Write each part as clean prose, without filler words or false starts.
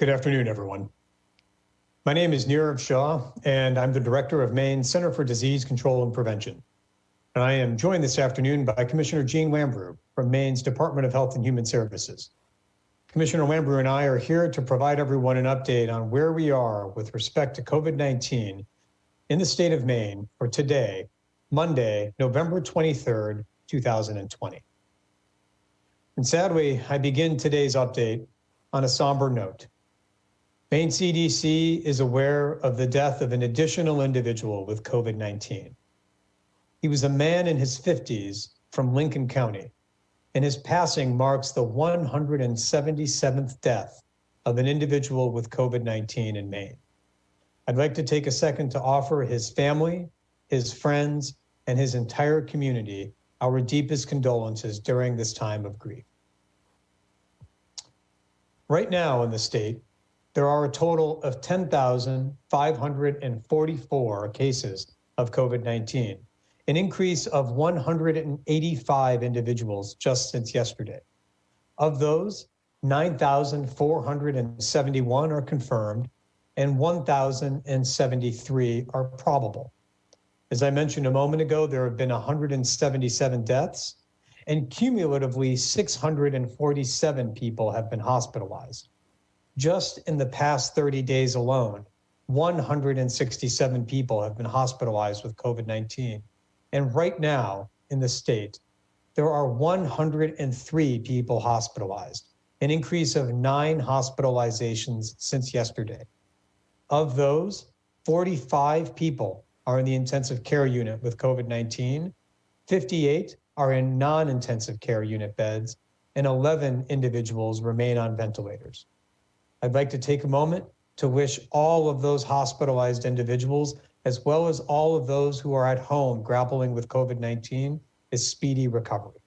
Good afternoon, everyone. My name is Nirav Shah, and I'm the director of Maine Center for Disease Control and Prevention. And I am joined this afternoon by Commissioner Jeanne Lambrew from Maine's Department of Health and Human Services. Commissioner Lambrew and I are here to provide everyone an update on where we are with respect to COVID-19 in the state of Maine for today, Monday, November 23rd, 2020. And sadly, I begin today's update on a somber note. Maine CDC is aware of the death of an additional individual with COVID-19. He was a man in his 50s from Lincoln County, and his passing marks the 177th death of an individual with COVID-19 in Maine. I'd like to take a second to offer his family, his friends, and his entire community our deepest condolences during this time of grief. Right now in the state, there are a total of 10,544 cases of COVID-19, an increase of 185 individuals just since yesterday. Of those, 9,471 are confirmed and 1,073 are probable. As I mentioned a moment ago, there have been 177 deaths, and cumulatively 647 people have been hospitalized. Just in the past 30 days alone, 167 people have been hospitalized with COVID-19. And right now in the state, there are 103 people hospitalized, an increase of 9 hospitalizations since yesterday. Of those, 45 people are in the intensive care unit with COVID-19, 58 are in non-intensive care unit beds, and 11 individuals remain on ventilators. I'd like to take a moment to wish all of those hospitalized individuals, as well as all of those who are at home grappling with COVID-19, a speedy recovery.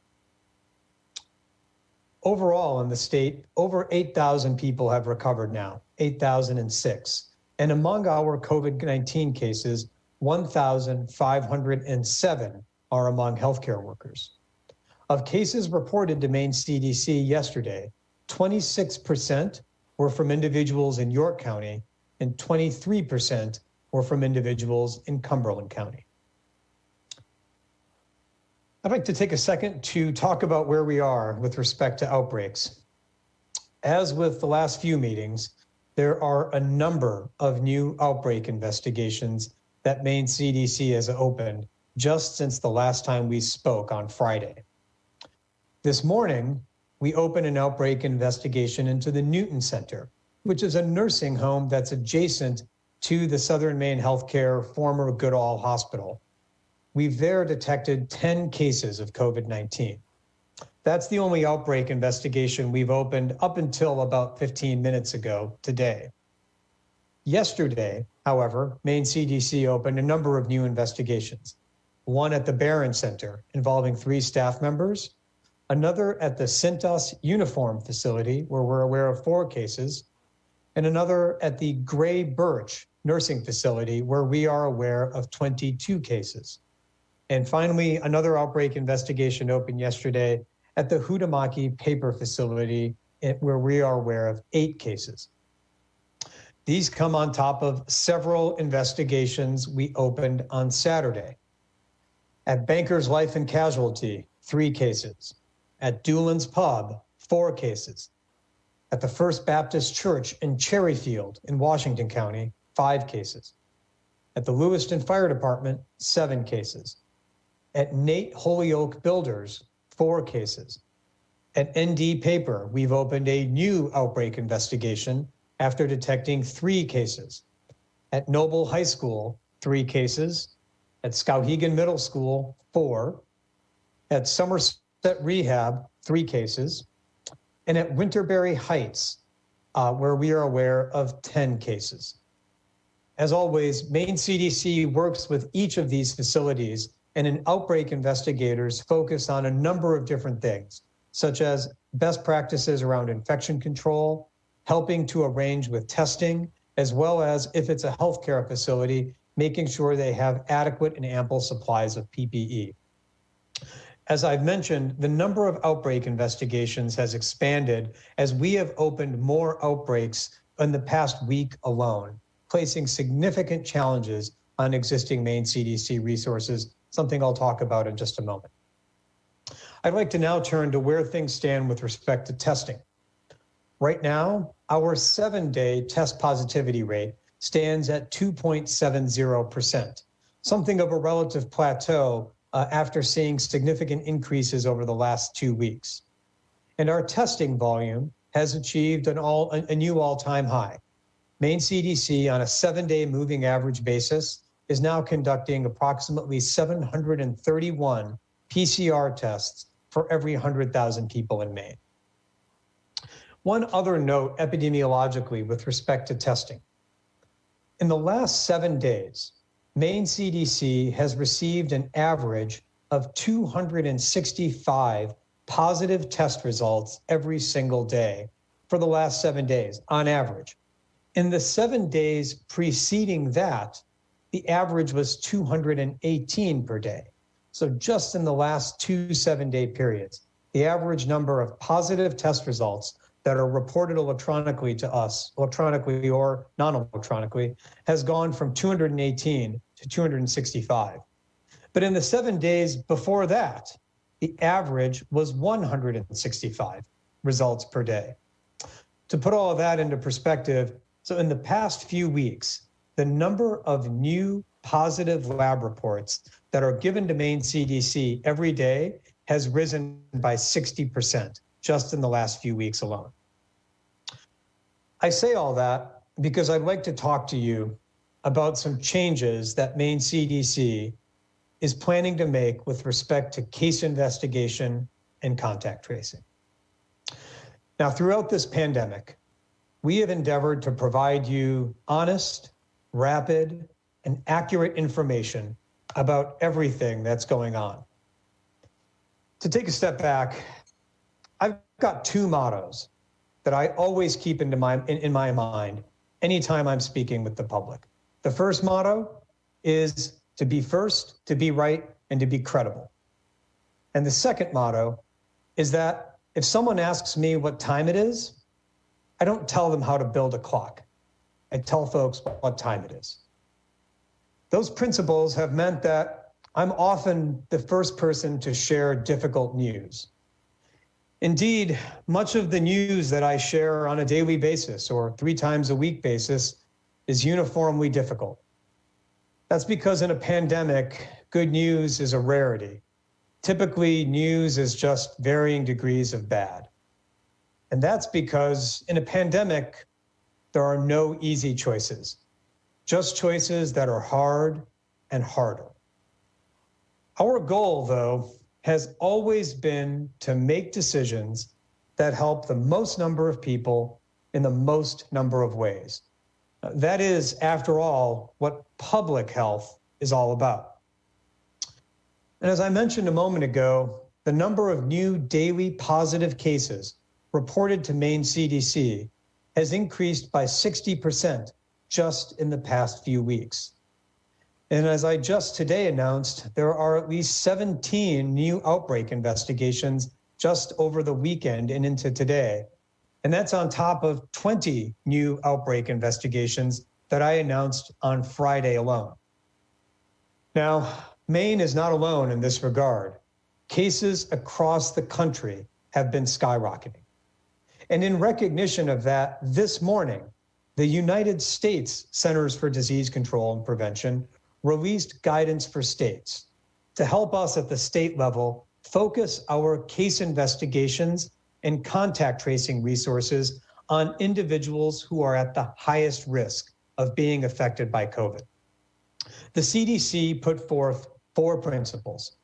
Overall in the state, over 8,000 people have recovered now, 8,006. And among our COVID-19 cases, 1,507 are among healthcare workers. Of cases reported to Maine CDC yesterday, 26% were from individuals in York County, and 23% were from individuals in Cumberland County. I'd like to take a second to talk about where we are with respect to outbreaks. As with the last few meetings, there are a number of new outbreak investigations that Maine CDC has opened just since the last time we spoke on Friday. This morning, we opened an outbreak investigation into the Newton Center, which is a nursing home that's adjacent to the Southern Maine Healthcare former Goodall Hospital. We've there detected 10 cases of COVID-19. That's the only outbreak investigation we've opened up until about 15 minutes ago today. Yesterday, however, Maine CDC opened a number of new investigations. One at the Barron Center involving 3 staff members, another at the Cintas Uniform Facility, where we're aware of 4 cases, and another at the Gray Birch Nursing Facility, where we are aware of 22 cases. And finally, another outbreak investigation opened yesterday at the Hudamaki Paper Facility, where we are aware of 8 cases. These come on top of several investigations we opened on Saturday. At Banker's Life and Casualty, 3 cases. At Doolin's Pub, 4 cases. At the First Baptist Church in Cherryfield in Washington County, 5 cases. At the Lewiston Fire Department, 7 cases. At Nate Holyoke Builders, 4 cases. At ND Paper, we've opened a new outbreak investigation after detecting 3 cases. At Noble High School, 3 cases. At Skowhegan Middle School, 4. At Somerset Rehab, 3 cases. And at Winterberry Heights, where we are aware of 10 cases. As always, Maine CDC works with each of these facilities, and an outbreak investigators focus on a number of different things, such as best practices around infection control, helping to arrange with testing, as well as, if it's a healthcare facility, making sure they have adequate and ample supplies of PPE. As I've mentioned, the number of outbreak investigations has expanded as we have opened more outbreaks in the past week alone, placing significant challenges on existing Maine CDC resources, something I'll talk about in just a moment. I'd like to now turn to where things stand with respect to testing. Right now, our 7-day test positivity rate stands at 2.70%, something of a relative plateau after seeing significant increases over the last 2 weeks. And our testing volume has achieved a new all-time high. Maine CDC, on a 7-day moving average basis, is now conducting approximately 731 PCR tests for every 100,000 people in Maine. One other note epidemiologically with respect to testing. In the last 7 days, Maine CDC has received an average of 265 positive test results every single day for the last 7 days, on average. In the 7 days preceding that, the average was 218 per day. So just in the last 2 7-day periods, the average number of positive test results that are reported electronically to us, electronically or non-electronically, has gone from 218 to 265. But in the 7 days before that, the average was 165 results per day. To put all of that into perspective, so in the past few weeks, the number of new positive lab reports that are given to Maine CDC every day has risen by 60% just in the last few weeks alone. I say all that because I'd like to talk to you about some changes that Maine CDC is planning to make with respect to case investigation and contact tracing. Now, throughout this pandemic, we have endeavored to provide you honest, rapid, and accurate information about everything that's going on. To take a step back, I've got 2 mottos that I always keep in my mind anytime I'm speaking with the public. The first motto is to be first, to be right, and to be credible. And the second motto is that if someone asks me what time it is, I don't tell them how to build a clock. I tell folks what time it is. Those principles have meant that I'm often the first person to share difficult news. Indeed, much of the news that I share on a daily basis or 3 times a week basis is uniformly difficult. That's because in a pandemic, good news is a rarity. Typically, news is just varying degrees of bad. And that's because in a pandemic, there are no easy choices, just choices that are hard and harder. Our goal, though, has always been to make decisions that help the most number of people in the most number of ways. That is, after all, what public health is all about. And as I mentioned a moment ago, the number of new daily positive cases reported to Maine CDC has increased by 60% just in the past few weeks. And as I just today announced, there are at least 17 new outbreak investigations just over the weekend and into today. And that's on top of 20 new outbreak investigations that I announced on Friday alone. Now, Maine is not alone in this regard. Cases across the country have been skyrocketing. And in recognition of that, this morning, the United States Centers for Disease Control and Prevention released guidance for states to help us at the state level focus our case investigations and contact tracing resources on individuals who are at the highest risk of being affected by COVID. The CDC put forth 4 principles.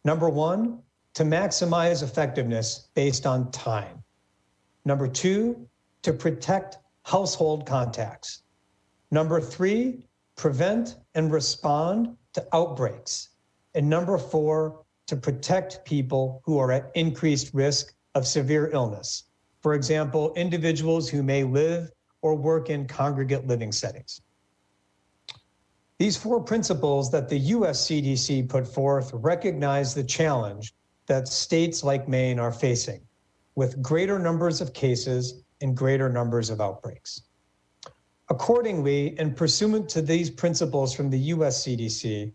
Number 1, to maximize effectiveness based on time. Number 2, to protect household contacts. Number 3, prevent and respond to outbreaks. And number 4, to protect people who are at increased risk of severe illness. For example, individuals who may live or work in congregate living settings. These 4 principles that the US CDC put forth recognize the challenge that states like Maine are facing with greater numbers of cases and greater numbers of outbreaks. Accordingly, and pursuant to these principles from the US CDC,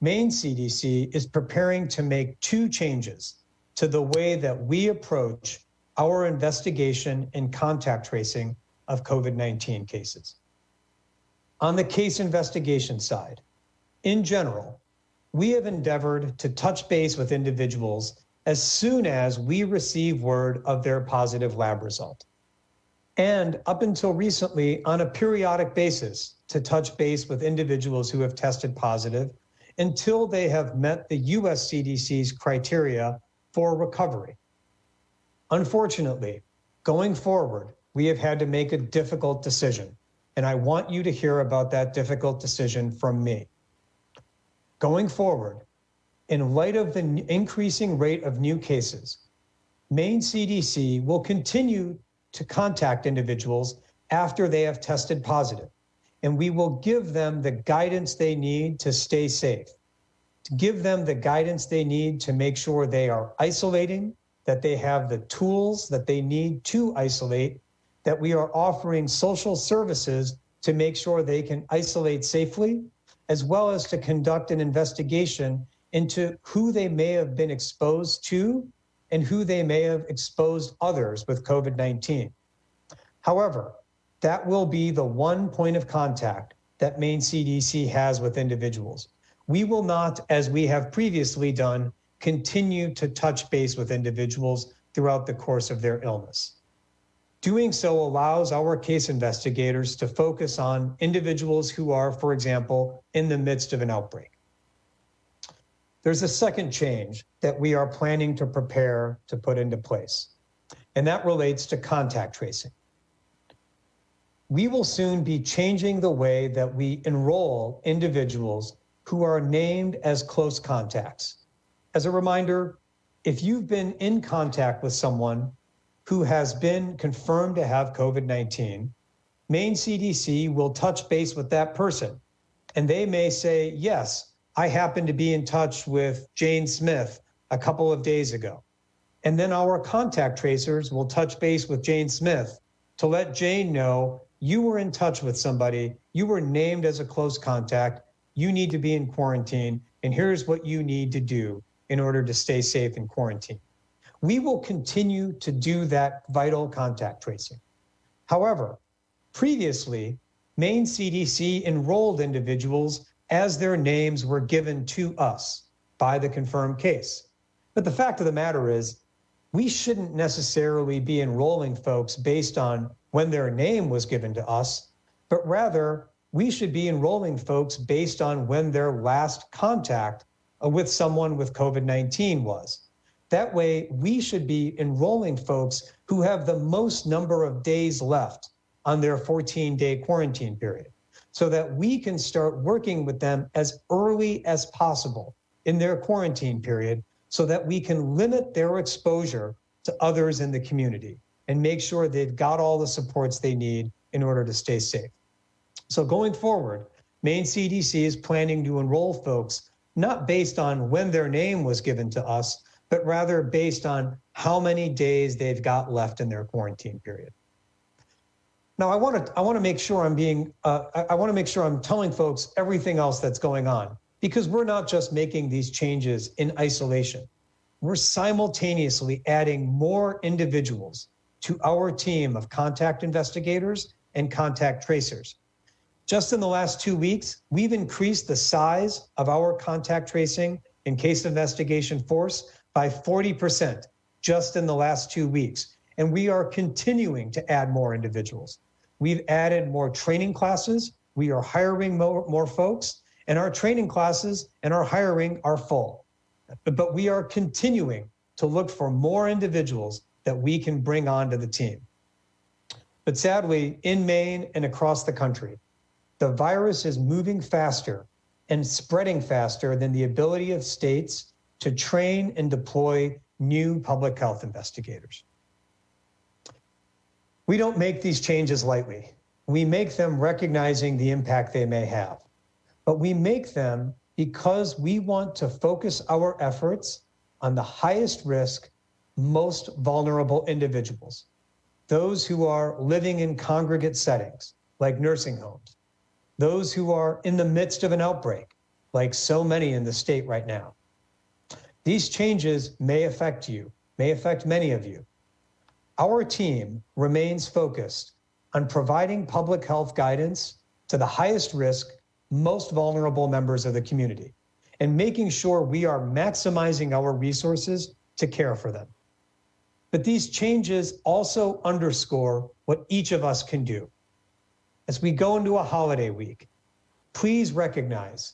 Maine CDC is preparing to make two changes to the way that we approach our investigation and contact tracing of COVID-19 cases. On the case investigation side, in general, we have endeavored to touch base with individuals as soon as we receive word of their positive lab result. And up until recently, on a periodic basis, to touch base with individuals who have tested positive until they have met the US CDC's criteria for recovery. Unfortunately, going forward, we have had to make a difficult decision, and I want you to hear about that difficult decision from me. Going forward, in light of the increasing rate of new cases, Maine CDC will continue to contact individuals after they have tested positive, and we will give them the guidance they need to stay safe, to give them the guidance they need to make sure they are isolating, that they have the tools that they need to isolate, that we are offering social services to make sure they can isolate safely, as well as to conduct an investigation into who they may have been exposed to and who they may have exposed others with COVID-19. However, that will be the one point of contact that Maine CDC has with individuals. We will not, as we have previously done, continue to touch base with individuals throughout the course of their illness. Doing so allows our case investigators to focus on individuals who are, for example, in the midst of an outbreak. There's a second change that we are planning to prepare to put into place, and that relates to contact tracing. We will soon be changing the way that we enroll individuals who are named as close contacts. As a reminder, if you've been in contact with someone who has been confirmed to have COVID-19, Maine CDC will touch base with that person, and they may say, yes, I happened to be in touch with Jane Smith a couple of days ago. And then our contact tracers will touch base with Jane Smith to let Jane know you were in touch with somebody, you were named as a close contact, you need to be in quarantine, and here's what you need to do in order to stay safe in quarantine. We will continue to do that vital contact tracing. However, previously, Maine CDC enrolled individuals as their names were given to us by the confirmed case. But the fact of the matter is, we shouldn't necessarily be enrolling folks based on when their name was given to us, but rather we should be enrolling folks based on when their last contact with someone with COVID-19 was. That way, we should be enrolling folks who have the most number of days left on their 14-day quarantine period, so that we can start working with them as early as possible in their quarantine period so that we can limit their exposure to others in the community and make sure they've got all the supports they need in order to stay safe. So going forward, Maine CDC is planning to enroll folks not based on when their name was given to us, but rather based on how many days they've got left in their quarantine period. Now, I want to make sure I'm telling folks everything else that's going on, because we're not just making these changes in isolation. We're simultaneously adding more individuals to our team of contact investigators and contact tracers. Just in the last 2 weeks, we've increased the size of our contact tracing and case investigation force by 40% just in the last 2 weeks. And we are continuing to add more individuals. We've added more training classes. We are hiring more folks, and our training classes and our hiring are full. But we are continuing to look for more individuals that we can bring onto the team. But sadly, in Maine and across the country, the virus is moving faster and spreading faster than the ability of states to train and deploy new public health investigators. We don't make these changes lightly. We make them recognizing the impact they may have, but we make them because we want to focus our efforts on the highest risk, most vulnerable individuals, those who are living in congregate settings, like nursing homes, those who are in the midst of an outbreak, like so many in the state right now. These changes may affect you, may affect many of you. Our team remains focused on providing public health guidance to the highest risk, most vulnerable members of the community, and making sure we are maximizing our resources to care for them. But these changes also underscore what each of us can do. As we go into a holiday week, please recognize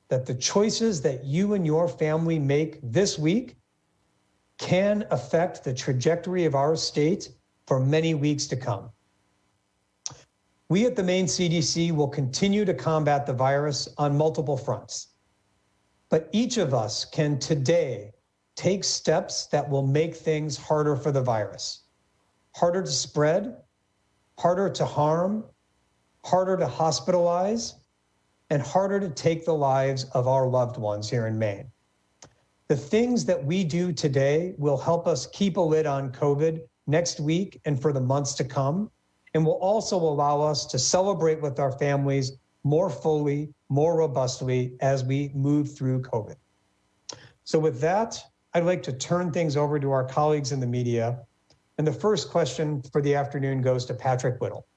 that the choices that you and your family make this week can affect the trajectory of our state for many weeks to come. We at the Maine CDC will continue to combat the virus on multiple fronts, but each of us can today take steps that will make things harder for the virus, harder to spread, harder to harm, harder to hospitalize, and harder to take the lives of our loved ones here in Maine. The things that we do today will help us keep a lid on COVID next week and for the months to come, and will also allow us to celebrate with our families more fully, more robustly as we move through COVID. So with that, I'd like to turn things over to our colleagues in the media. And the first question for the afternoon goes to Patrick Whittle.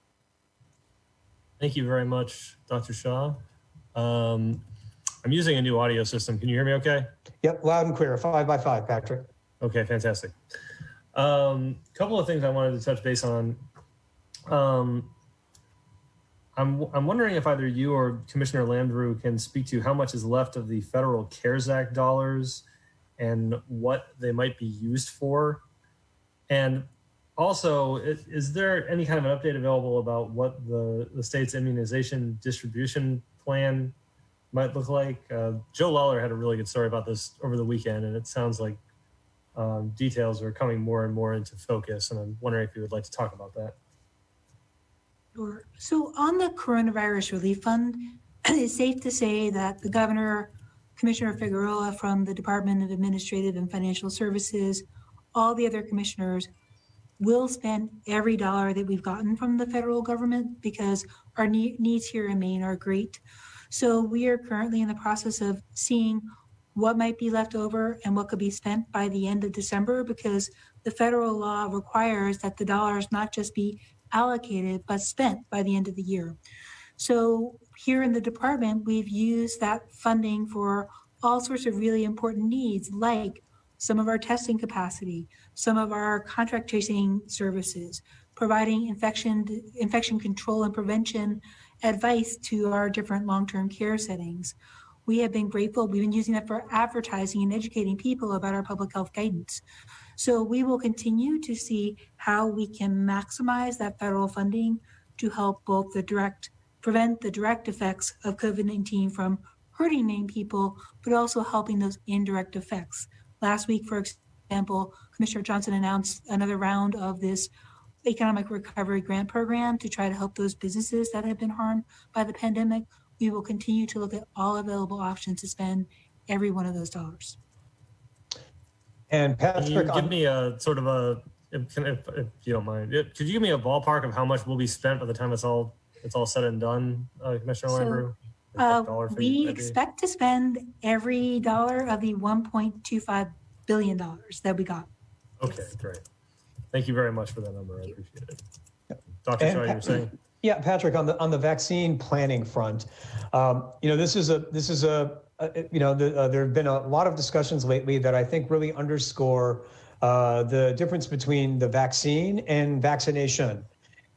Thank you very much, Dr. Shah. I'm using a new audio system. Can you hear me okay? Yep, loud and clear, 5 by 5, Patrick. Okay, fantastic. Couple of things I wanted to touch base on. I'm wondering if either you or Commissioner Lambrew can speak to how much is left of the federal CARES Act dollars and what they might be used for. And also, is there any kind of an update available about what the state's immunization distribution plan might look like? Joe Lawler had a really good story about this over the weekend, and it sounds like details are coming more and more into focus, and I'm wondering if you would like to talk about that. Sure. So on the Coronavirus Relief Fund, it's safe to say that the governor, Commissioner Figueroa from the Department of Administrative and Financial Services, all the other commissioners will spend every dollar that we've gotten from the federal government because our needs here in Maine are great. So we are currently in the process of seeing what might be left over and what could be spent by the end of December, because the federal law requires that the dollars not just be allocated, but spent by the end of the year. So here in the department, we've used that funding for all sorts of really important needs, like some of our testing capacity, some of our contract tracing services, providing infection control and prevention advice to our different long-term care settings. We have been grateful. We've been using that for advertising and educating people about our public health guidance. So we will continue to see how we can maximize that federal funding to help both prevent the direct effects of COVID-19 from hurting Maine people, but also helping those indirect effects. Last week, for example, Commissioner Johnson announced another round of this economic recovery grant program to try to help those businesses that have been harmed by the pandemic. We will continue to look at all available options to spend every one of those dollars. And Patrick, can you give me a sort of a, if you don't mind, could you give me a ballpark of how much will be spent by the time it's all said and done, Commissioner Lambrew? We expect to spend every dollar of the $1.25 billion that we got. Okay, great. Thank you very much for that number. I appreciate it. Dr. Shah, you were saying? Yeah, Patrick, on the vaccine planning front, there have been a lot of discussions lately that I think really underscore the difference between the vaccine and vaccination.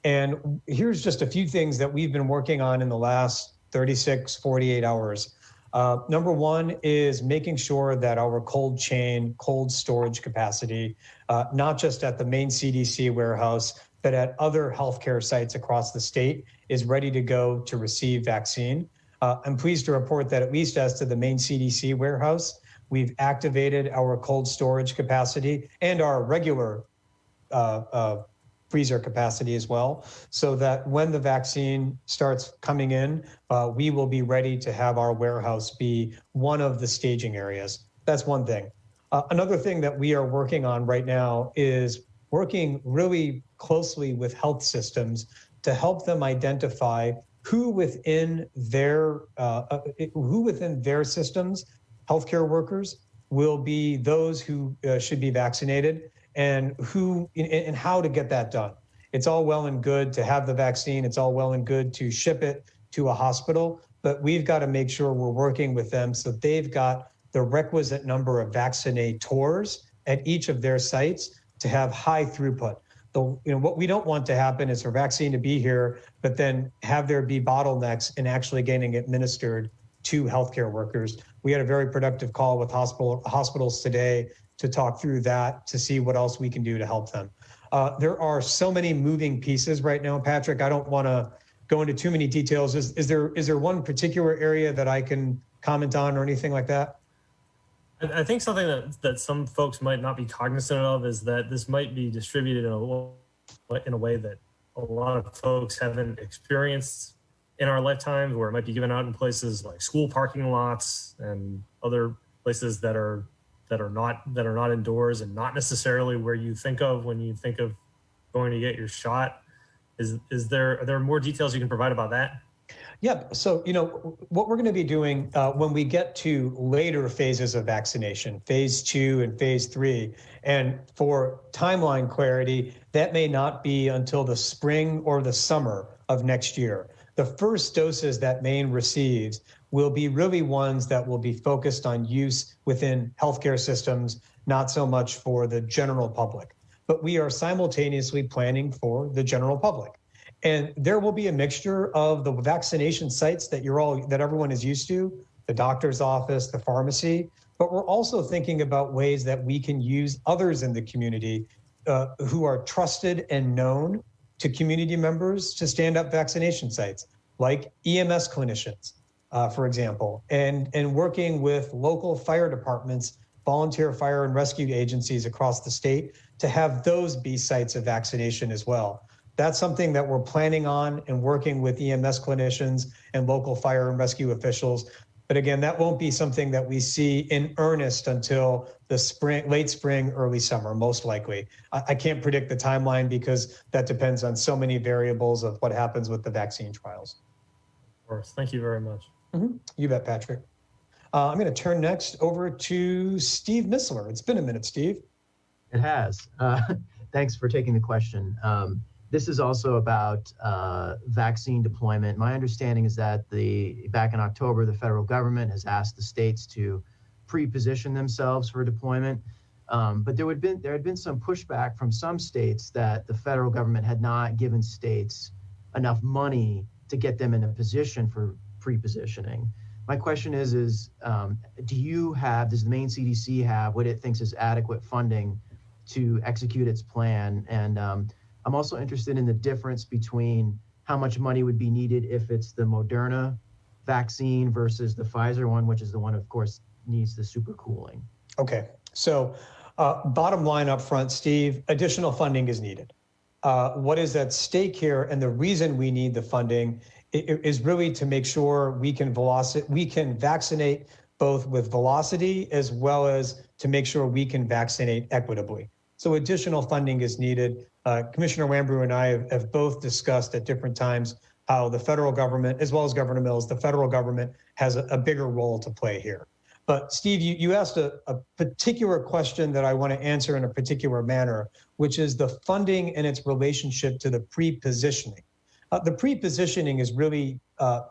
And here's just a few things that we've been working on in the last 36, 48 hours. Number one is making sure that our cold storage capacity, not just at the Maine CDC warehouse, but at other healthcare sites across the state, is ready to go to receive vaccine. I'm pleased to report that at least as to the Maine CDC warehouse, we've activated our cold storage capacity and our regular freezer capacity as well, so that when the vaccine starts coming in, we will be ready to have our warehouse be one of the staging areas. That's one thing. Another thing that we are working on right now is working really closely with health systems to to help them identify who within their systems, healthcare workers, will be those who should be vaccinated, and how to get that done. It's all well and good to have the vaccine. It's all well and good to ship it to a hospital, but we've got to make sure we're working with them so they've got the requisite number of vaccinators at each of their sites to have high throughput. What we don't want to happen is for vaccine to be here, but then have there be bottlenecks in actually getting administered to healthcare workers. We had a very productive call with hospitals today to talk through that, to see what else we can do to help them. There are so many moving pieces right now, Patrick. I don't want to go into too many details. Is there one particular area that I can comment on or anything like that? I think something that some folks might not be cognizant of is that this might be distributed in a way that a lot of folks haven't experienced in our lifetimes, where it might be given out in places like school parking lots and other places that are not indoors, and not necessarily where you think of when you think of going to get your shot. Are there more details you can provide about that? Yeah. So, what we're going to be doing when we get to later phases of vaccination, phase 2 and phase 3, and for timeline clarity, that may not be until the spring or the summer of next year. The first doses that Maine receives will be really ones that will be focused on use within healthcare systems, not so much for the general public. But we are simultaneously planning for the general public. And there will be a mixture of the vaccination sites that everyone is used to, the doctor's office, the pharmacy, but we're also thinking about ways that we can use others in the community who are trusted and known to community members to stand up vaccination sites, like EMS clinicians, for example, and working with local fire departments, volunteer fire and rescue agencies across the state to have those be sites of vaccination as well. That's something that we're planning on and working with EMS clinicians and local fire and rescue officials. But again, that won't be something that we see in earnest until the late spring, early summer, most likely. I can't predict the timeline because that depends on so many variables of what happens with the vaccine trials. Of course. Thank you very much. Mm-hmm. You bet, Patrick. I'm going to turn next over to Steve Missler. It's been a minute, Steve. It has. Thanks for taking the question. This is also about vaccine deployment. My understanding is that back in October, the federal government has asked the states to pre-position themselves for deployment. But there had been some pushback from some states that the federal government had not given states enough money to get them in a position for pre-positioning. My question is does the Maine CDC have what it thinks is adequate funding to execute its plan? And I'm also interested in the difference between how much money would be needed if it's the Moderna vaccine versus the Pfizer one, which is the one, of course, needs the supercooling. Okay. So bottom line up front, Steve, additional funding is needed. What is at stake here, and the reason we need the funding is really to make sure we can vaccinate both with velocity as well as to make sure we can vaccinate equitably. So additional funding is needed. Commissioner Lambrew and I have both discussed at different times how the federal government, as well as Governor Mills, the federal government has a bigger role to play here. But Steve, you asked a particular question that I want to answer in a particular manner, which is the funding and its relationship to the pre-positioning. The pre-positioning is really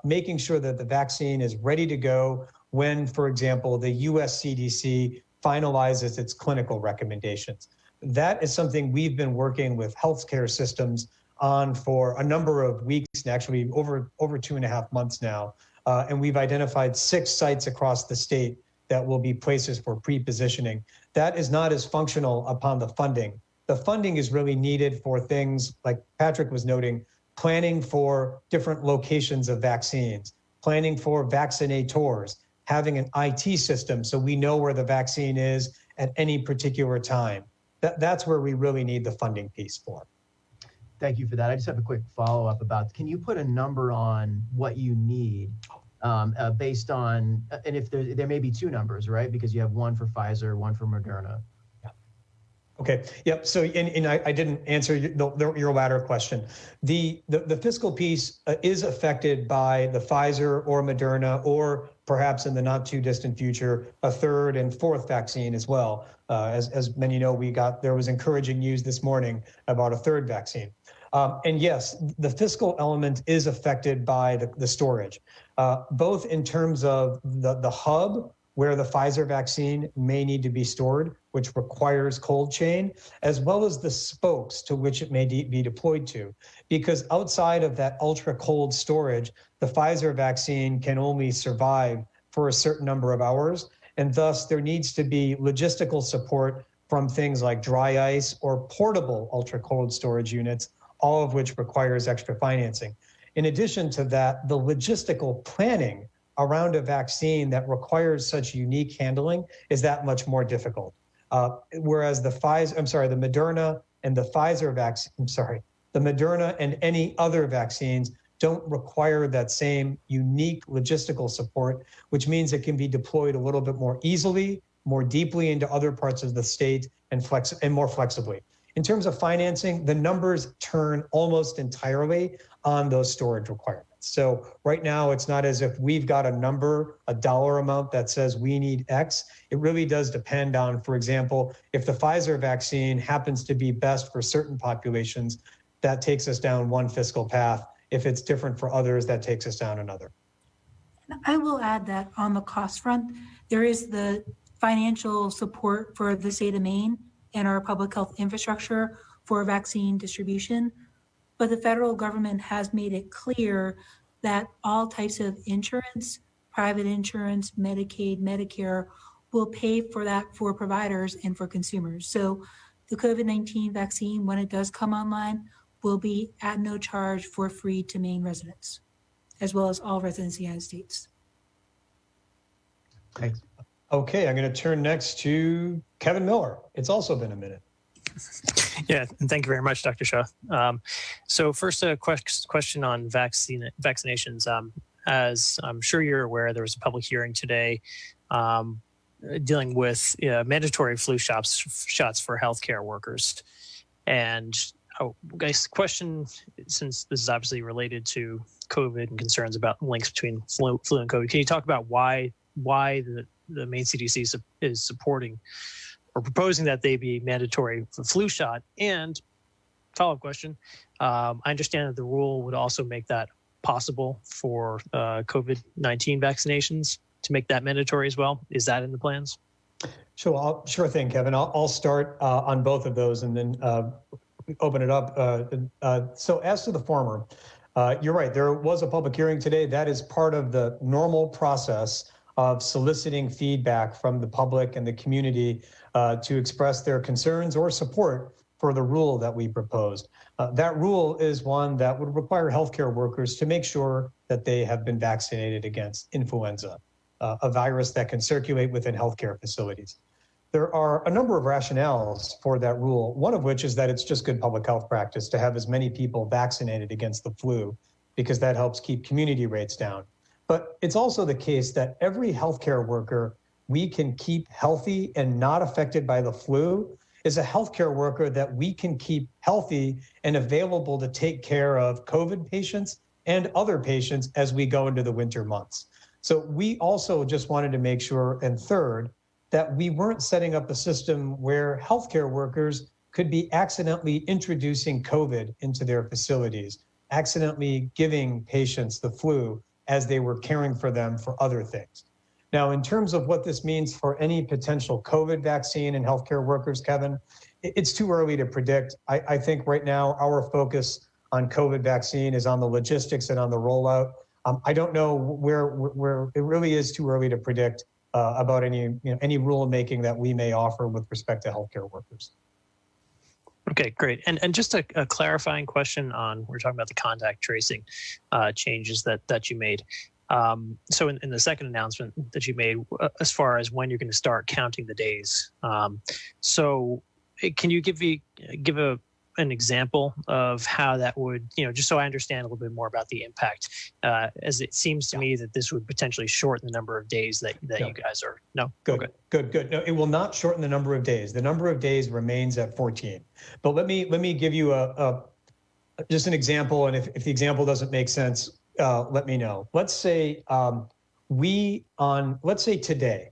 making sure that the vaccine is ready to go when, for example, the US CDC finalizes its clinical recommendations. That is something we've been working with healthcare systems on for a number of weeks, and actually over 2.5 months now. And we've identified 6 sites across the state that will be places for pre-positioning. That is not as functional upon the funding. The funding is really needed for things like Patrick was noting, planning for different locations of vaccines, planning for vaccinators, having an IT system so we know where the vaccine is at any particular time. That's where we really need the funding piece for. Thank you for that. I just have a quick follow-up about, can you put a number on what you need based on, and if there may be 2 numbers, right? Because you have one for Pfizer, one for Moderna. Okay. Yep. So, and I didn't answer your latter question. The fiscal piece is affected by the Pfizer or Moderna, or perhaps in the not too distant future, a third and fourth vaccine as well. As many know, there was encouraging news this morning about a third vaccine. And yes, the fiscal element is affected by the storage, both in terms of the hub where the Pfizer vaccine may need to be stored, which requires cold chain, as well as the spokes to which it may be deployed to. Because outside of that ultra cold storage, the Pfizer vaccine can only survive for a certain number of hours. And thus there needs to be logistical support from things like dry ice or portable ultra cold storage units, all of which requires extra financing. In addition to that, the logistical planning around a vaccine that requires such unique handling is that much more difficult. Whereas the Moderna and the Pfizer vaccine, the Moderna and any other vaccines don't require that same unique logistical support, which means it can be deployed a little bit more easily, more deeply into other parts of the state, and more flexibly. In terms of financing, the numbers turn almost entirely on those storage requirements. So right now, it's not as if we've got a dollar amount that says we need X. It really does depend on, for example, if the Pfizer vaccine happens to be best for certain populations, that takes us down one fiscal path. If it's different for others, that takes us down another. I will add that on the cost front, there is the financial support for the state of Maine and our public health infrastructure for vaccine distribution. But the federal government has made it clear that all types of insurance, private insurance, Medicaid, Medicare, will pay for that for providers and for consumers. So the COVID-19 vaccine, when it does come online, will be at no charge for free to Maine residents, as well as all residents of the United States. Thanks. Okay, I'm going to turn next to Kevin Miller. It's also been a minute. Yeah, and thank you very much, Dr. Shah. So first, a question on vaccinations. As I'm sure you're aware, there was a public hearing today dealing with mandatory flu shots for healthcare workers. And guys, question, since this is obviously related to COVID and concerns about links between flu and COVID, can you talk about why the Maine CDC is supporting or proposing that they be mandatory for flu shot? And follow-up question, I understand that the rule would also make that possible for COVID-19 vaccinations, to make that mandatory as well. Is that in the plans? Sure thing, Kevin. I'll start on both of those and then open it up. So as to the former, you're right. There was a public hearing today. That is part of the normal process of soliciting feedback from the public and the community to express their concerns or support for the rule that we proposed. That rule is one that would require healthcare workers to make sure that they have been vaccinated against influenza, a virus that can circulate within healthcare facilities. There are a number of rationales for that rule, one of which is that it's just good public health practice to have as many people vaccinated against the flu, because that helps keep community rates down. But it's also the case that every healthcare worker we can keep healthy and not affected by the flu is a healthcare worker that we can keep healthy and available to take care of COVID patients and other patients as we go into the winter months. So we also just wanted to make sure, and third, that we weren't setting up a system where healthcare workers could be accidentally introducing COVID into their facilities, accidentally giving patients the flu as they were caring for them for other things. Now, in terms of what this means for any potential COVID vaccine in healthcare workers, Kevin, it's too early to predict. I think right now our focus on COVID vaccine is on the logistics and on the rollout. I don't know where it really is too early to predict about any rulemaking that we may offer with respect to healthcare workers. Okay, great. And just a clarifying question on, we're talking about the contact tracing changes that you made. So in the second announcement that you made, as far as when you're going to start counting the days, so can you give a an example of how that would, just so I understand a little bit more about the impact, as it seems to me that this would potentially shorten the number of days that you guys are. No, good. No, it will not shorten the number of days. The number of days remains at 14. But let me give you just an example, and if the example doesn't make sense, let me know. Let's say today,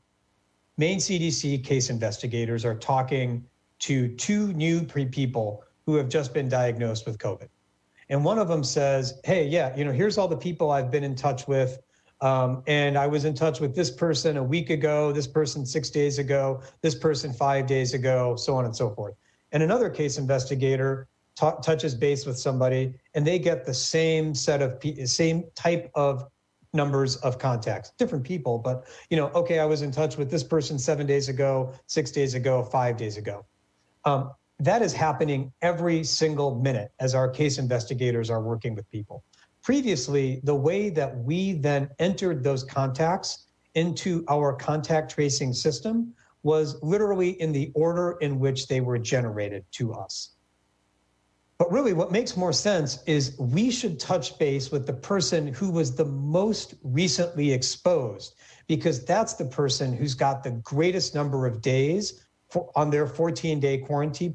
Maine CDC case investigators are talking to two new people who have just been diagnosed with COVID. And one of them says, hey, here's all the people I've been in touch with. And I was in touch with this person a week ago, this person 6 days ago, this person 5 days ago, so on and so forth. And another case investigator touches base with somebody and they get the same type of numbers of contacts, different people, but okay, I was in touch with this person 7 days ago, 6 days ago, 5 days ago. That is happening every single minute as our case investigators are working with people. Previously, the way that we then entered those contacts into our contact tracing system was literally in the order in which they were generated to us. But really what makes more sense is we should touch base with the person who was the most recently exposed, because that's the person who's got the greatest number of days on their 14-day quarantine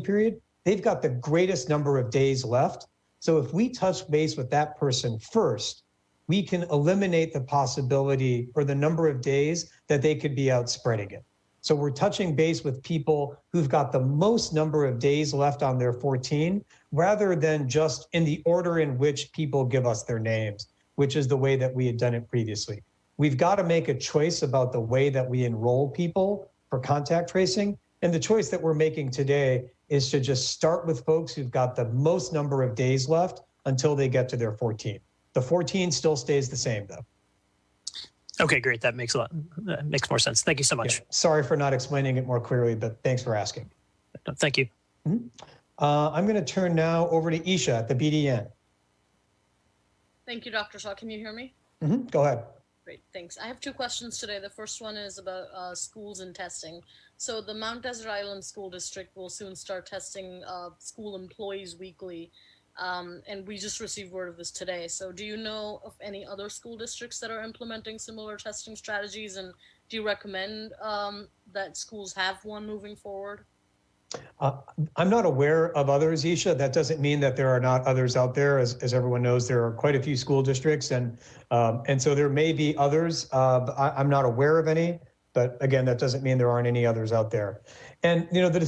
period. They've got the greatest number of days left. So if we touch base with that person first, we can eliminate the possibility or the number of days that they could be out spreading it. So we're touching base with people who've got the most number of days left on their 14, rather than just in the order in which people give us their names, which is the way that we had done it previously. We've got to make a choice about the way that we enroll people for contact tracing. And the choice that we're making today is to just start with folks who've got the most number of days left until they get to their 14. The 14 still stays the same, though. Okay, great. That makes more sense. Thank you so much. Yeah. Sorry for not explaining it more clearly, but thanks for asking. No, thank you. Mm-hmm. I'm going to turn now over to Isha at the BDN. Thank you, Dr. Shah. Can you hear me? Mm-hmm. Go ahead. Great, thanks. I have two questions today. The first one is about schools and testing. So the Mount Desert Island School District will soon start testing school employees weekly. And we just received word of this today. So do you know of any other school districts that are implementing similar testing strategies? And do you recommend that schools have one moving forward? I'm not aware of others, Isha. That doesn't mean that there are not others out there. As everyone knows, there are quite a few school districts, and so there may be others. But I'm not aware of any. But again, that doesn't mean there aren't any others out there. And the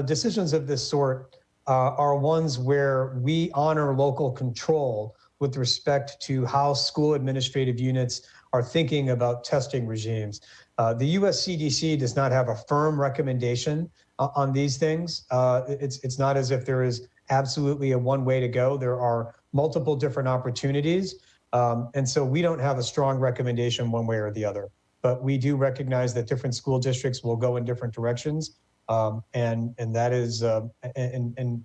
decisions of this sort are ones where we honor local control with respect to how school administrative units are thinking about testing regimes. The US CDC does not have a firm recommendation on these things. It's not as if there is absolutely a one way to go. There are multiple different opportunities. And so we don't have a strong recommendation one way or the other. But we do recognize that different school districts will go in different directions. And that is, and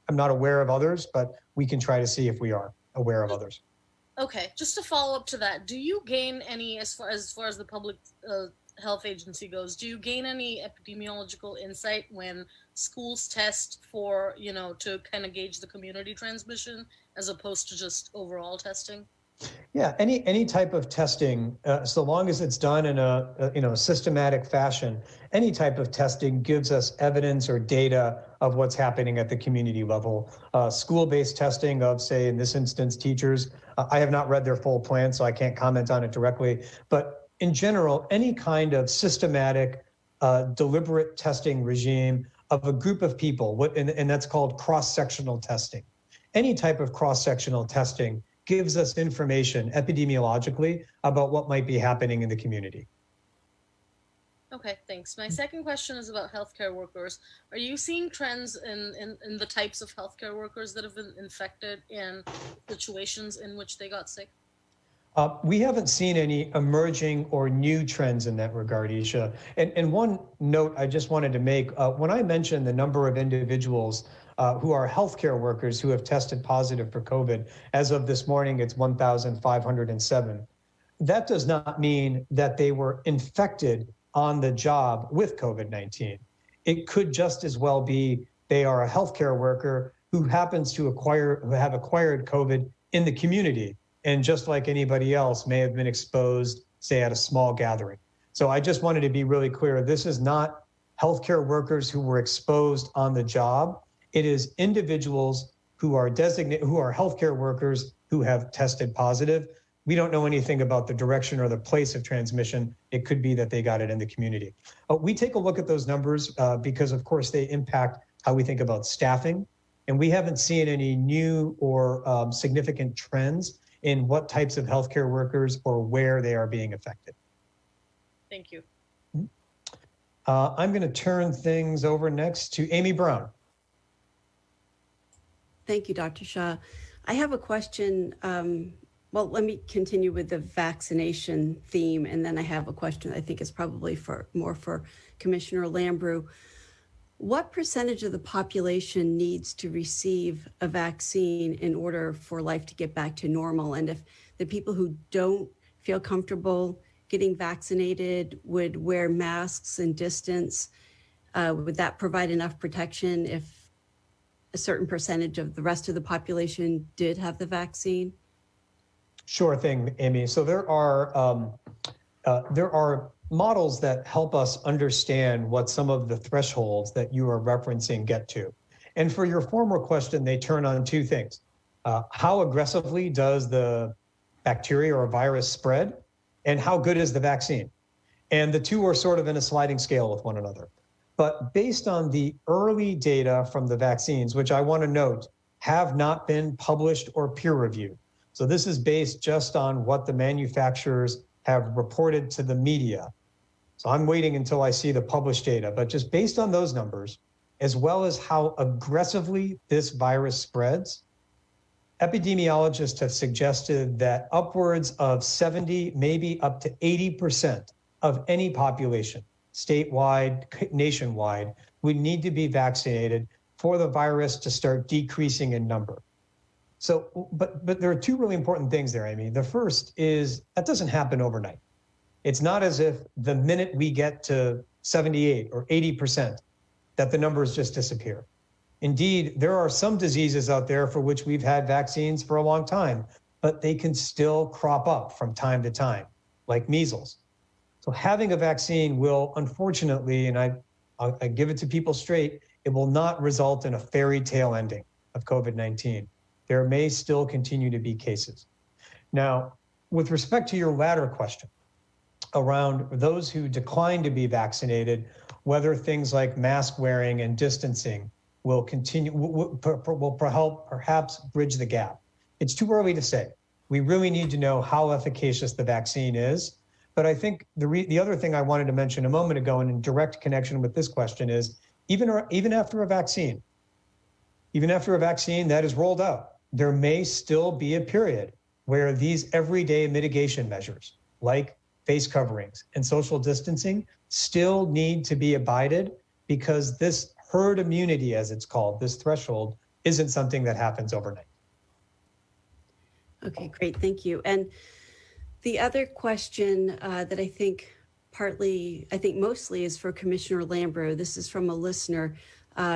I'm not aware of others, but we can try to see if we are aware of others. Okay, just to follow up to that, do you gain any, as far as the public health agency goes, do you gain any epidemiological insight when schools test for, to kind of gauge the community transmission as opposed to just overall testing? Yeah, any type of testing, so long as it's done in a systematic fashion, any type of testing gives us evidence or data of what's happening at the community level. School-based testing of, say, in this instance, teachers. I have not read their full plan, so I can't comment on it directly. But in general, any kind of systematic, deliberate testing regime of a group of people, and that's called cross-sectional testing. Any type of cross-sectional testing gives us information epidemiologically about what might be happening in the community. Okay, thanks. My second question is about healthcare workers. Are you seeing trends in the types of healthcare workers that have been infected in situations in which they got sick? We haven't seen any emerging or new trends in that regard, Isha. And one note I just wanted to make, when I mentioned the number of individuals who are healthcare workers who have tested positive for COVID, as of this morning, it's 1,507. That does not mean that they were infected on the job with COVID-19. It could just as well be they are a healthcare worker who happens to have acquired COVID in the community, and just like anybody else may have been exposed, say, at a small gathering. So I just wanted to be really clear. This is not healthcare workers who were exposed on the job. It is individuals who are healthcare workers who have tested positive. We don't know anything about the direction or the place of transmission. It could be that they got it in the community. We take a look at those numbers because, of course, they impact how we think about staffing. And we haven't seen any new or significant trends in what types of healthcare workers or where they are being affected. Thank you. I'm going to turn things over next to Amy Brown. Thank you, Dr. Shah. I have a question. Well, let me continue with the vaccination theme, and then I have a question I think is probably more for Commissioner Lambrew. What percentage of the population needs to receive a vaccine in order for life to get back to normal? And if the people who don't feel comfortable getting vaccinated would wear masks and distance, would that provide enough protection if a certain percentage of the rest of the population did have the vaccine? Sure thing, Amy. So there are models that help us understand what some of the thresholds that you are referencing get to. And for your former question, they turn on two things. How aggressively does the bacteria or virus spread? And how good is the vaccine? And the two are sort of in a sliding scale with one another. But based on the early data from the vaccines, which I want to note, have not been published or peer reviewed. So this is based just on what the manufacturers have reported to the media. So I'm waiting until I see the published data, but just based on those numbers, as well as how aggressively this virus spreads, epidemiologists have suggested that upwards of 70, maybe up to 80% of any population, statewide, nationwide, would need to be vaccinated for the virus to start decreasing in number. So, but there are two really important things there, Amy. The first is that doesn't happen overnight. It's not as if the minute we get to 78 or 80% that the numbers just disappear. Indeed, there are some diseases out there for which we've had vaccines for a long time, but they can still crop up from time to time, like measles. So having a vaccine will, unfortunately, and I give it to people straight, it will not result in a fairy tale ending of COVID-19. There may still continue to be cases. Now, with respect to your latter question around those who decline to be vaccinated, whether things like mask wearing and distancing will continue, will help perhaps bridge the gap. It's too early to say. We really need to know how efficacious the vaccine is. But I think the other thing I wanted to mention a moment ago, and in direct connection with this question, is even after a vaccine that is rolled out, there may still be a period where these everyday mitigation measures, like face coverings and social distancing, still need to be abided, because this herd immunity, as it's called, this threshold, isn't something that happens overnight. Okay, great, thank you. And the other question that I think mostly is for Commissioner Lambrew. This is from a listener.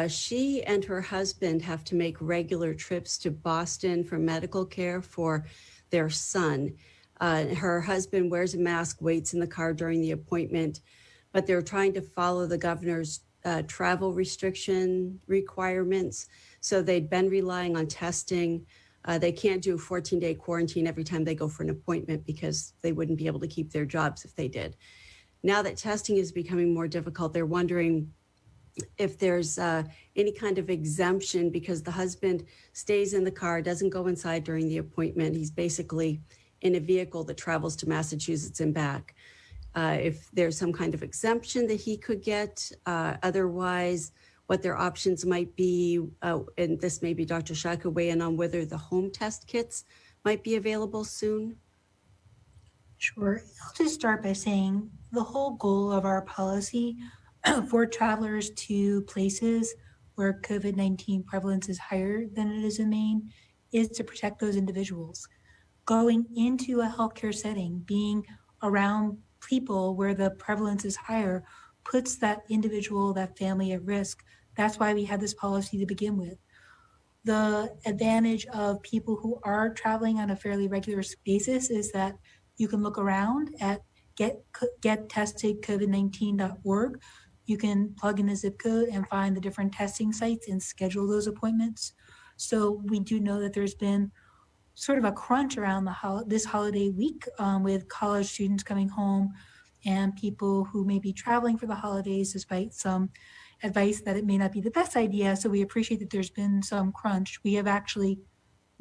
She and her husband have to make regular trips to Boston for medical care for their son. Her husband wears a mask, waits in the car during the appointment, but they're trying to follow the governor's travel restriction requirements. So they'd been relying on testing. They can't do a 14-day quarantine every time they go for an appointment because they wouldn't be able to keep their jobs if they did. Now that testing is becoming more difficult, they're wondering if there's any kind of exemption, because the husband stays in the car, doesn't go inside during the appointment. He's basically in a vehicle that travels to Massachusetts and back. If there's some kind of exemption that he could get, otherwise, what their options might be, and this maybe Dr. Shah could weigh in on whether the home test kits might be available soon. Sure. I'll just start by saying the whole goal of our policy for travelers to places where COVID-19 prevalence is higher than it is in Maine is to protect those individuals. Going into a healthcare setting, being around people where the prevalence is higher, puts that individual, that family at risk. That's why we had this policy to begin with. The advantage of people who are traveling on a fairly regular basis is that you can look around at gettestedcovid19.org. You can plug in a zip code and find the different testing sites and schedule those appointments. So we do know that there's been sort of a crunch around this holiday week with college students coming home and people who may be traveling for the holidays, despite some advice that it may not be the best idea. So we appreciate that there's been some crunch. We have actually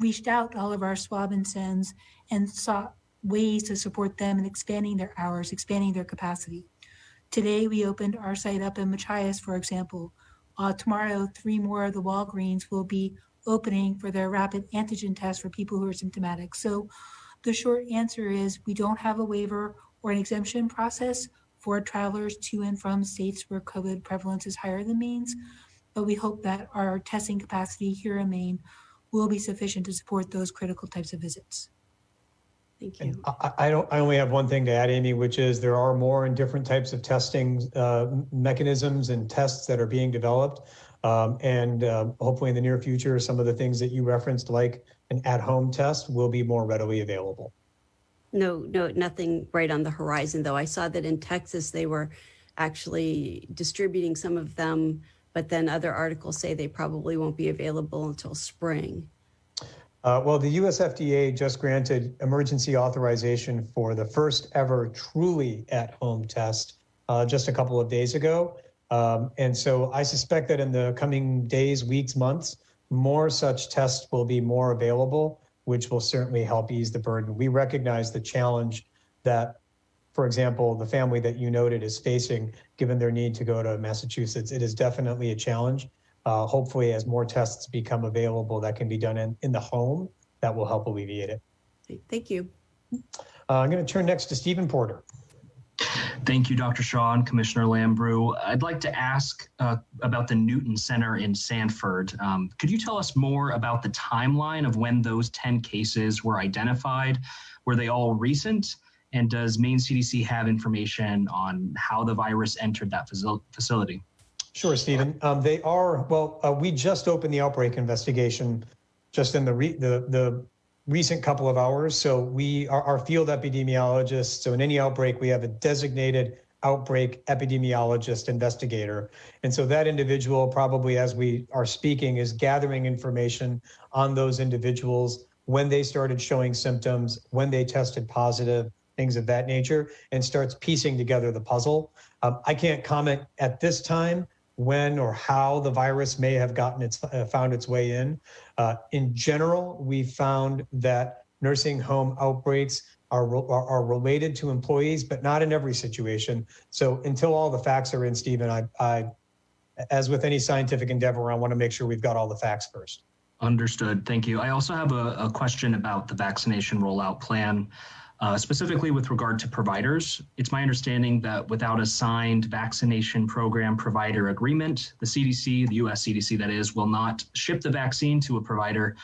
reached out to all of our swab and sends and sought ways to support them in expanding their hours, expanding their capacity. Today, we opened our site up in Machias, for example. Tomorrow, 3 more of the Walgreens will be opening for their rapid antigen test for people who are symptomatic. So the short answer is we don't have a waiver or an exemption process for travelers to and from states where COVID prevalence is higher than Maine's, but we hope that our testing capacity here in Maine will be sufficient to support those critical types of visits. Thank you. I only have one thing to add, Amy, which is there are more and different types of testing mechanisms and tests that are being developed. And hopefully in the near future, some of the things that you referenced, like an at-home test, will be more readily available. No, nothing right on the horizon, though. I saw that in Texas, they were actually distributing some of them, but then other articles say they probably won't be available until spring. Well, the US FDA just granted emergency authorization for the first ever truly at-home test just a couple of days ago. And so I suspect that in the coming days, weeks, months, more such tests will be more available, which will certainly help ease the burden. We recognize the challenge that, for example, the family that you noted is facing, given their need to go to Massachusetts. It is definitely a challenge. Hopefully, as more tests become available that can be done in the home, that will help alleviate it. Thank you. I'm going to turn next to Stephen Porter. Thank you, Dr. Shah and Commissioner Lambrew. I'd like to ask about the Newton Center in Sanford. Could you tell us more about the timeline of when those 10 cases were identified? Were they all recent? And does Maine CDC have information on how the virus entered that facility? Sure, Stephen. They are, we just opened the outbreak investigation just in the recent couple of hours. So our field epidemiologists, so in any outbreak, we have a designated outbreak epidemiologist investigator. And so that individual probably, as we are speaking, is gathering information on those individuals, when they started showing symptoms, when they tested positive, things of that nature, and starts piecing together the puzzle. I can't comment at this time when or how the virus may have found its way in. In general, we found that nursing home outbreaks are related to employees, but not in every situation. So until all the facts are in, Stephen, I as with any scientific endeavor, I want to make sure we've got all the facts first. Understood. Thank you. I also have a question about the vaccination rollout plan. Specifically with regard to providers, it's my understanding that without a signed vaccination program provider agreement, the CDC, the US CDC that is, will not ship the vaccine to a provider.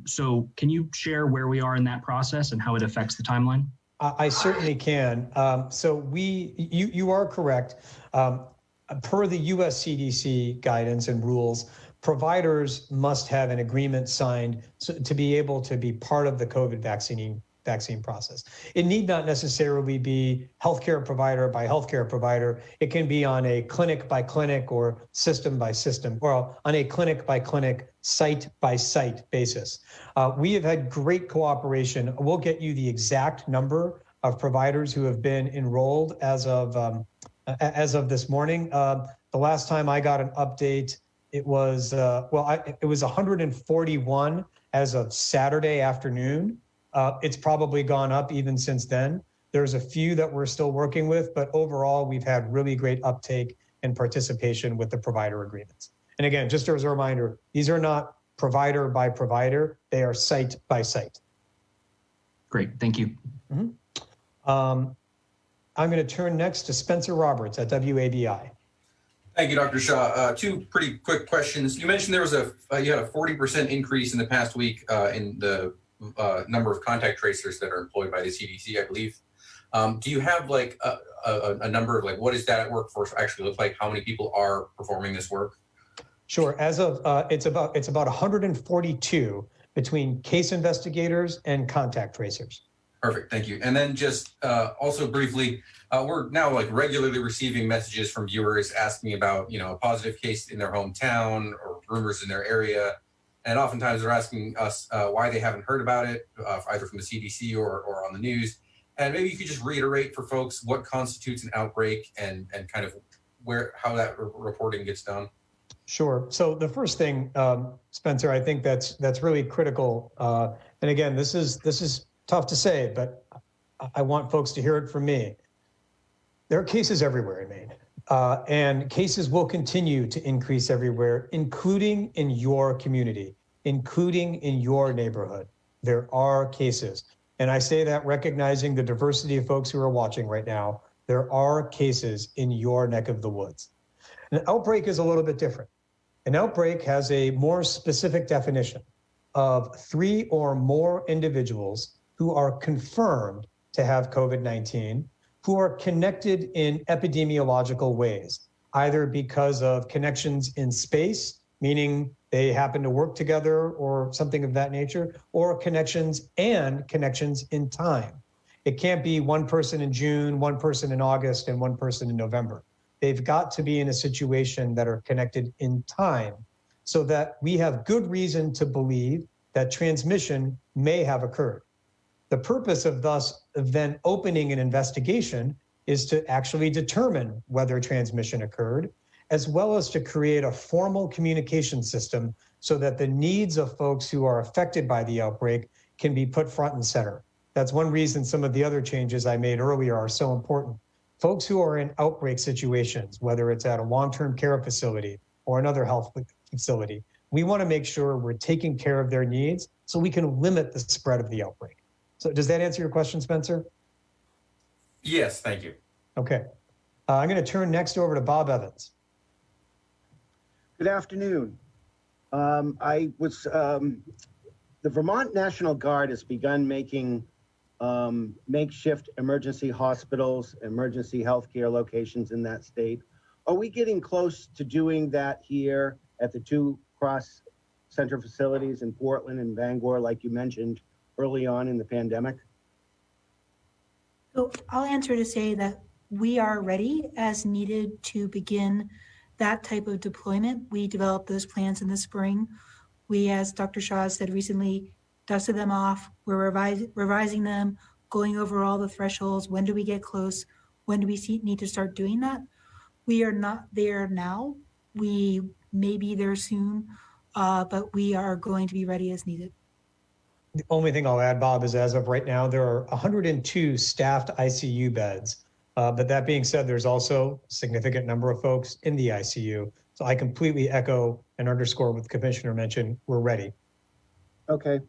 So can you share where we are in that process and how it affects the timeline? I certainly can. So you are correct. Per the US CDC guidance and rules, providers must have an agreement signed to be able to be part of the COVID vaccine process. It need not necessarily be healthcare provider by healthcare provider. It can be on a clinic by clinic or system by system, or on a clinic by clinic, site by site basis. We have had great cooperation. We'll get you the exact number of providers who have been enrolled as of this morning. The last time I got an update, it was it was 141 as of Saturday afternoon. It's probably gone up even since then. There's a few that we're still working with, but overall, we've had really great uptake and participation with the provider agreements. And again, just as a reminder, these are not provider by provider, they are site by site. Great, thank you. Mm-hmm. I'm going to turn next to Spencer Roberts at WABI. Thank you, Dr. Shah. Two pretty quick questions. You mentioned there was you had a 40% increase in the past week in the number of contact tracers that are employed by the CDC, I believe. Do you have like a number of like, what does that workforce actually look like? How many people are performing this work? Sure. As of it's about 142 between case investigators and contact tracers. Perfect. Thank you. And then just also briefly, we're now like regularly receiving messages from viewers asking about, a positive case in their hometown or rumors in their area. And oftentimes they're asking us why they haven't heard about it, either from the CDC or on the news. And maybe you could just reiterate for folks what constitutes an outbreak and kind of how that reporting gets done. Sure. So the first thing, Spencer, I think that's really critical. And again, this is tough to say, but I want folks to hear it from me. There are cases everywhere in Maine, and cases will continue to increase everywhere, including in your community, including in your neighborhood. There are cases. And I say that recognizing the diversity of folks who are watching right now. There are cases in your neck of the woods. An outbreak is a little bit different. An outbreak has a more specific definition of 3 or more individuals who are confirmed to have COVID-19, who are connected in epidemiological ways, either because of connections in space, meaning they happen to work together or something of that nature, or connections in time. It can't be one person in June, one person in August, and one person in November. They've got to be in a situation that are connected in time so that we have good reason to believe that transmission may have occurred. The purpose of thus then opening an investigation is to actually determine whether transmission occurred, as well as to create a formal communication system so that the needs of folks who are affected by the outbreak can be put front and center. That's one reason some of the other changes I made earlier are so important. Folks who are in outbreak situations, whether it's at a long-term care facility or another health facility, we want to make sure we're taking care of their needs so we can limit the spread of the outbreak. So does that answer your question, Spencer? Yes, thank you. Okay. I'm going to turn next over to Bob Evans. Good afternoon. The Vermont National Guard has begun making makeshift emergency hospitals, emergency healthcare locations in that state. Are we getting close to doing that here at the 2 cross center facilities in Portland and Bangor, like you mentioned early on in the pandemic? So I'll answer to say that we are ready as needed to begin that type of deployment. We developed those plans in the spring. We, as Dr. Shah said recently, dusted them off. We're revising them, going over all the thresholds. When do we get close? When do we need to start doing that? We are not there now. We may be there soon, but we are going to be ready as needed. The only thing I'll add, Bob, is as of right now, there are 102 staffed ICU beds. But that being said, there's also a significant number of folks in the ICU. So I completely echo and underscore what the commissioner mentioned. We're ready. Okay.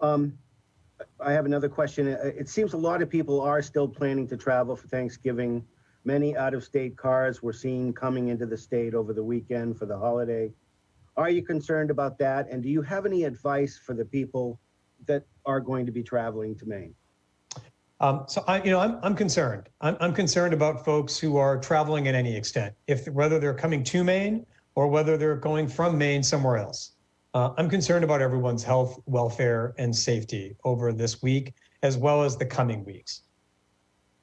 I have another question. It seems a lot of people are still planning to travel for Thanksgiving. Many out-of-state cars were seen coming into the state over the weekend for the holiday. Are you concerned about that? And do you have any advice for the people that are going to be traveling to Maine? So I'm concerned. I'm concerned about folks who are traveling at any extent, whether they're coming to Maine or whether they're going from Maine somewhere else. I'm concerned about everyone's health, welfare, and safety over this week, as well as the coming weeks.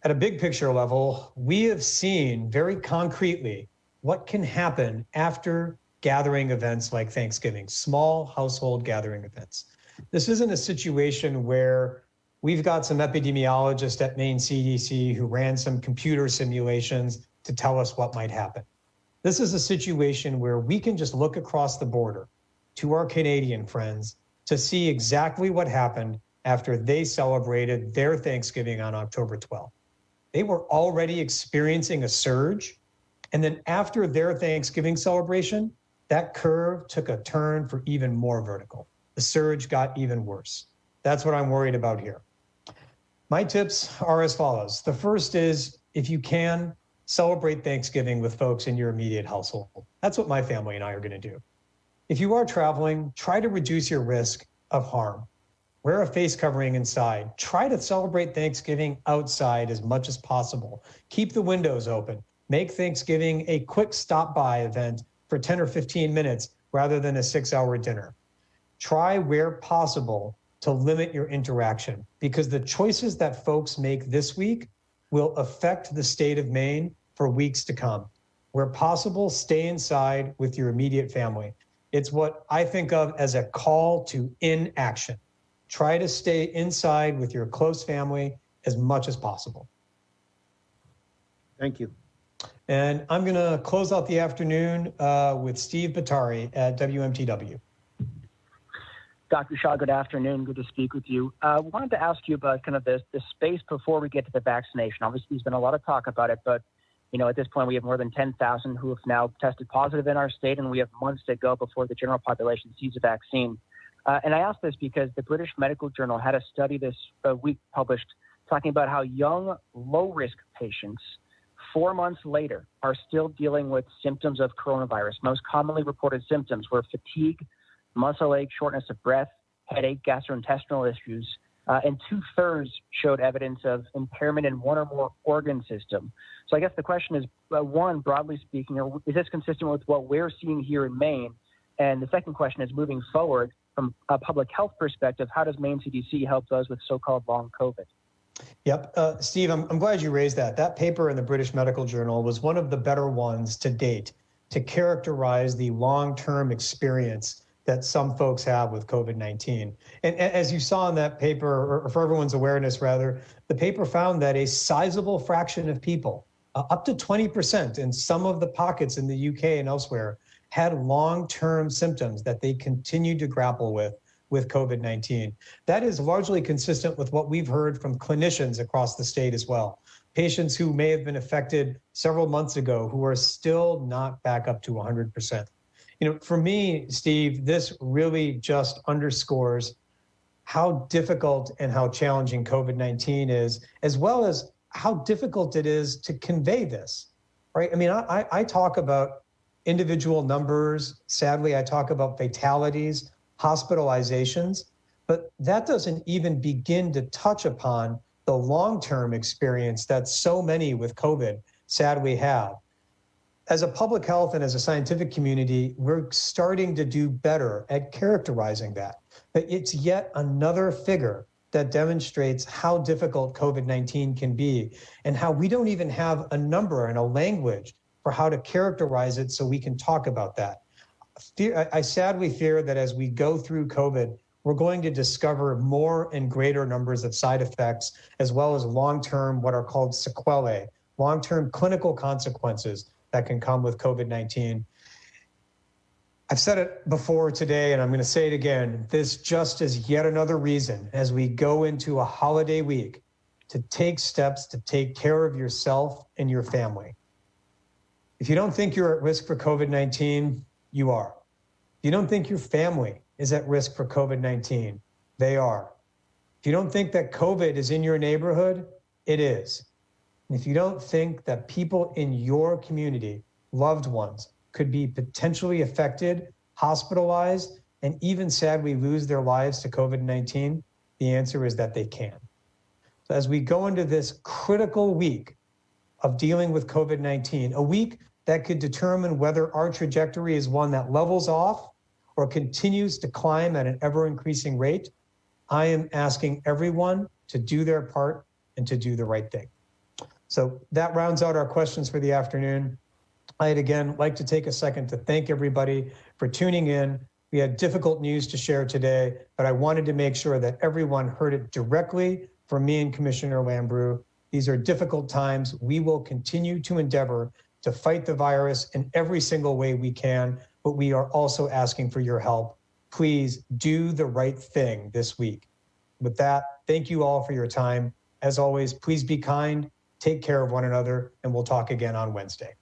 At a big picture level, we have seen very concretely what can happen after gathering events like Thanksgiving, small household gathering events. This isn't a situation where we've got some epidemiologists at Maine CDC who ran some computer simulations to tell us what might happen. This is a situation where we can just look across the border to our Canadian friends to see exactly what happened after they celebrated their Thanksgiving on October 12th. They were already experiencing a surge. And then after their Thanksgiving celebration, that curve took a turn for even more vertical. The surge got even worse. That's what I'm worried about here. My tips are as follows. The first is, if you can, celebrate Thanksgiving with folks in your immediate household. That's what my family and I are going to do. If you are traveling, try to reduce your risk of harm. wear a face covering inside. Try to celebrate Thanksgiving outside as much as possible. Keep the windows open. Make Thanksgiving a quick stop by event for 10 or 15 minutes rather than a 6-hour dinner. Try where possible to limit your interaction, because the choices that folks make this week will affect the state of Maine for weeks to come. Where possible, stay inside with your immediate family. It's what I think of as a call to inaction. Try to stay inside with your close family as much as possible. Thank you. And I'm going to close out the afternoon with Steve Batari at WMTW. Dr. Shah, good afternoon. Good to speak with you. Wanted to ask you about kind of the space before we get to the vaccination. Obviously, there's been a lot of talk about it, but at this point, we have more than 10,000 who have now tested positive in our state, and we have months to go before the general population sees a vaccine. And I ask this because the British Medical Journal had a study this week published talking about how young, low-risk patients 4 months later are still dealing with symptoms of coronavirus. Most commonly reported symptoms were fatigue, muscle ache, shortness of breath, headache, gastrointestinal issues, and 2/3 showed evidence of impairment in one or more organ system. So I guess the question is, one, broadly speaking, is this consistent with what we're seeing here in Maine? And the second question is, moving forward, from a public health perspective, how does Maine CDC help those with so-called long COVID? Yep. Steve, I'm glad you raised that. That paper in the British Medical Journal was one of the better ones to date to characterize the long-term experience that some folks have with COVID-19. And as you saw in that paper, or for everyone's awareness rather, the paper found that a sizable fraction of people, up to 20% in some of the pockets in the UK and elsewhere, had long-term symptoms that they continued to grapple with COVID-19. That is largely consistent with what we've heard from clinicians across the state as well. Patients who may have been affected several months ago who are still not back up to 100%. For me, Steve, this really just underscores how difficult and how challenging COVID-19 is, as well as how difficult it is to convey this, right? I mean, I talk about individual numbers. Sadly, I talk about fatalities, hospitalizations, but that doesn't even begin to touch upon the long-term experience that so many with COVID sadly have. As a public health and as a scientific community, we're starting to do better at characterizing that. But it's yet another figure that demonstrates how difficult COVID-19 can be and how we don't even have a number and a language for how to characterize it so we can talk about that. I sadly fear that as we go through COVID, we're going to discover more and greater numbers of side effects, as well as long-term, what are called sequelae, long-term clinical consequences that can come with COVID-19. I've said it before today, and I'm going to say it again. This just is yet another reason as we go into a holiday week to take steps to take care of yourself and your family. If you don't think you're at risk for COVID-19, you are. If you don't think your family is at risk for COVID-19, they are. If you don't think that COVID is in your neighborhood, it is. And if you don't think that people in your community, loved ones, could be potentially affected, hospitalized, and even sadly lose their lives to COVID-19, the answer is that they can. So as we go into this critical week of dealing with COVID-19, a week that could determine whether our trajectory is one that levels off or continues to climb at an ever-increasing rate, I am asking everyone to do their part and to do the right thing. So that rounds out our questions for the afternoon. I'd again like to take a second to thank everybody for tuning in. We had difficult news to share today, but I wanted to make sure that everyone heard it directly from me and Commissioner Lambrew. These are difficult times. We will continue to endeavor to fight the virus in every single way we can, but we are also asking for your help. Please do the right thing this week. With that, thank you all for your time. As always, please be kind, take care of one another, and we'll talk again on Wednesday.